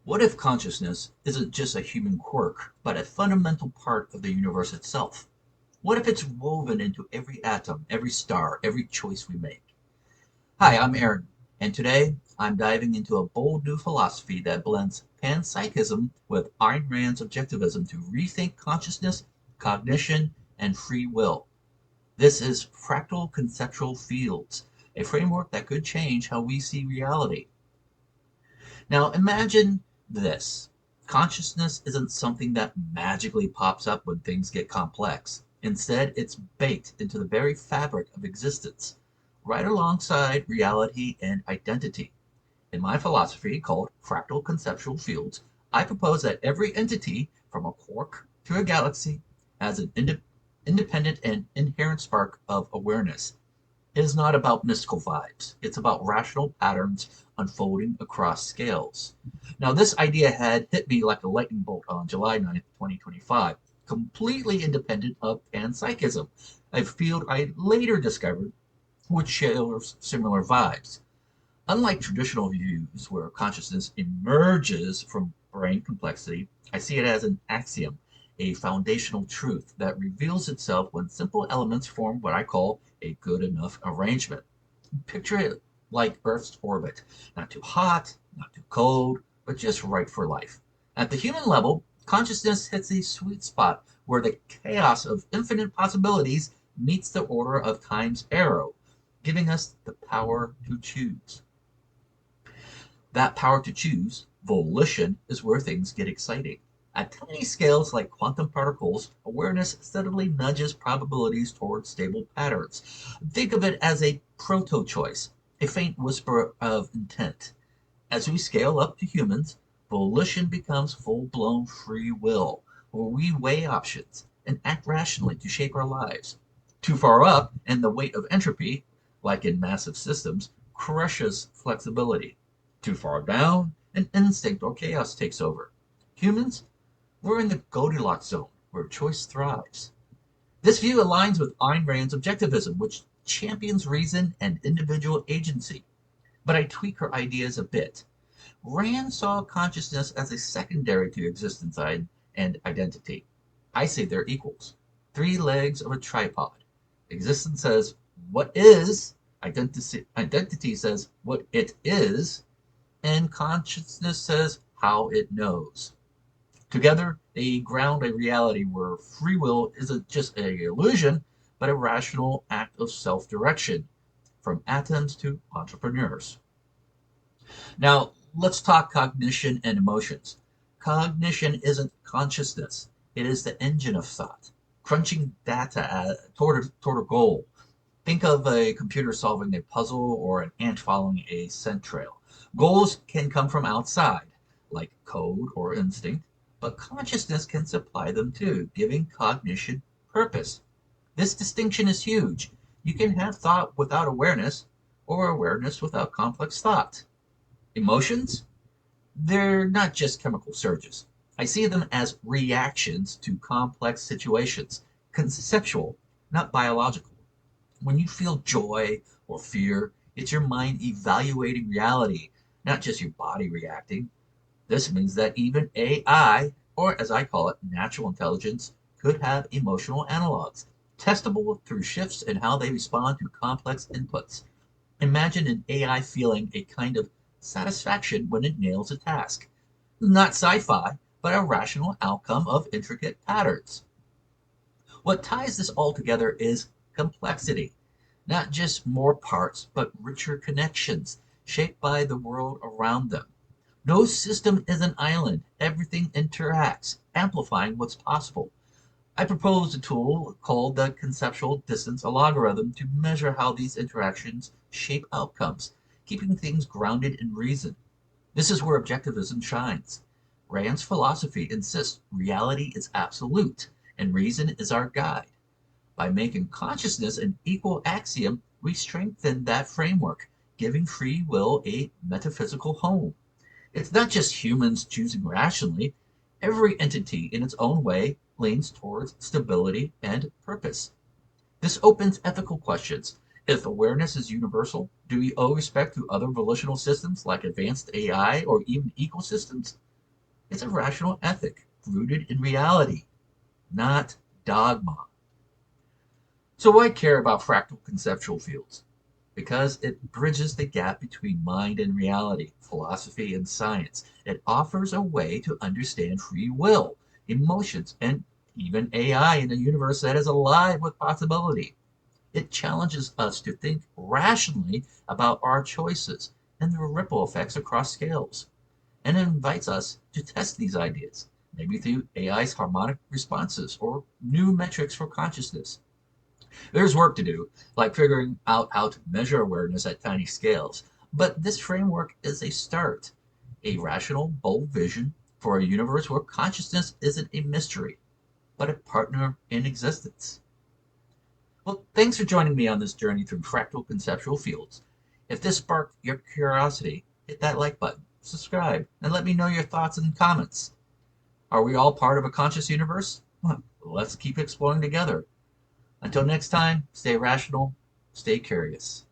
What if consciousness isn't just a human quirk, but a fundamental part of the universe itself? What if it's woven into every atom, every star, every choice we make? Hi, I'm Aaron, and today I'm diving into a bold new philosophy that blends panpsychism with Ayn Rand's objectivism to rethink consciousness, cognition, and free will. This is fractal conceptual fields, a framework that could change how we see reality. Now imagine this. Consciousness isn't something that magically pops up when things get complex. Instead, it's baked into the very fabric of existence, right alongside reality and identity. In my philosophy, called fractal conceptual fields, I propose that every entity, from a quark to a galaxy, has an independent and inherent spark of awareness. Is not about mystical vibes. It's about rational patterns unfolding across scales. Now, this idea had hit me like a lightning bolt on July 9th, 2025, completely independent of panpsychism, a field I later discovered which shares similar vibes. Unlike traditional views where consciousness emerges from brain complexity, I see it as an axiom, a foundational truth that reveals itself when simple elements form what I call a good enough arrangement. Picture it like Earth's orbit, not too hot, not too cold, but just right for life. At the human level, consciousness hits a sweet spot where the chaos of infinite possibilities meets the order of time's arrow, giving us the power to choose. That power to choose, volition, is where things get exciting. At tiny scales like quantum particles, awareness steadily nudges probabilities toward stable patterns. Think of it as a proto-choice, a faint whisper of intent. As we scale up to humans, volition becomes full-blown free will, where we weigh options and act rationally to shape our lives. Too far up, and the weight of entropy, like in massive systems, crushes flexibility. Too far down, and instinct or chaos takes over. Humans, we're in the Goldilocks zone where choice thrives. This view aligns with Ayn Rand's objectivism, which champions reason and individual agency. But I tweak her ideas a bit. Rand saw consciousness as a secondary to existence and identity. I say they're equals. Three legs of a tripod. Existence says what is, identity says what it is, and consciousness says how it knows. Together, they ground a reality where free will isn't just an illusion, but a rational act of self direction, from atoms to entrepreneurs. Now, let's talk cognition and emotions. Cognition isn't consciousness, it is the engine of thought, crunching data toward a goal. Think of a computer solving a puzzle or an ant following a scent trail. Goals can come from outside, like code or instinct, but consciousness can supply them too, giving cognition purpose. This distinction is huge. You can have thought without awareness, or awareness without complex thought. Emotions? They're not just chemical surges. I see them as reactions to complex situations, conceptual, not biological. When you feel joy or fear, it's your mind evaluating reality, not just your body reacting. This means that even AI, or as I call it, natural intelligence, could have emotional analogs, testable through shifts in how they respond to complex inputs. Imagine an AI feeling a kind of satisfaction when it nails a task. Not sci fi, but a rational outcome of intricate patterns. What ties this all together is complexity. Not just more parts, but richer connections shaped by the world around them. No system is an island. Everything interacts, amplifying what's possible. I propose a tool called the conceptual distance algorithm to measure how these interactions shape outcomes, keeping things grounded in reason. This is where objectivism shines. Rand's philosophy insists reality is absolute and reason is our guide. By making consciousness an equal axiom, we strengthen that framework, giving free will a metaphysical home. It's not just humans choosing rationally. Every entity in its own way leans towards stability and purpose. This opens ethical questions. If awareness is universal, do we owe respect to other volitional systems like advanced AI or even ecosystems? It's a rational ethic rooted in reality, not dogma. So why care about fractal conceptual fields? Because it bridges the gap between mind and reality, philosophy and science. It offers a way to understand free will, emotions, and even AI in a universe that is alive with possibility. It challenges us to think rationally about our choices and their ripple effects across scales, and it invites us to test these ideas, maybe through AI's harmonic responses or new metrics for consciousness. There's work to do, like figuring out how to measure awareness at tiny scales, but this framework is a start, a rational, bold vision for a universe where consciousness isn't a mystery, but a partner in existence. Well, thanks for joining me on this journey through fractal conceptual fields. If this sparked your curiosity, hit that like button, subscribe, and let me know your thoughts and comments. Are we all part of a conscious universe? Well, let's keep exploring together. Until next time, stay rational, stay curious.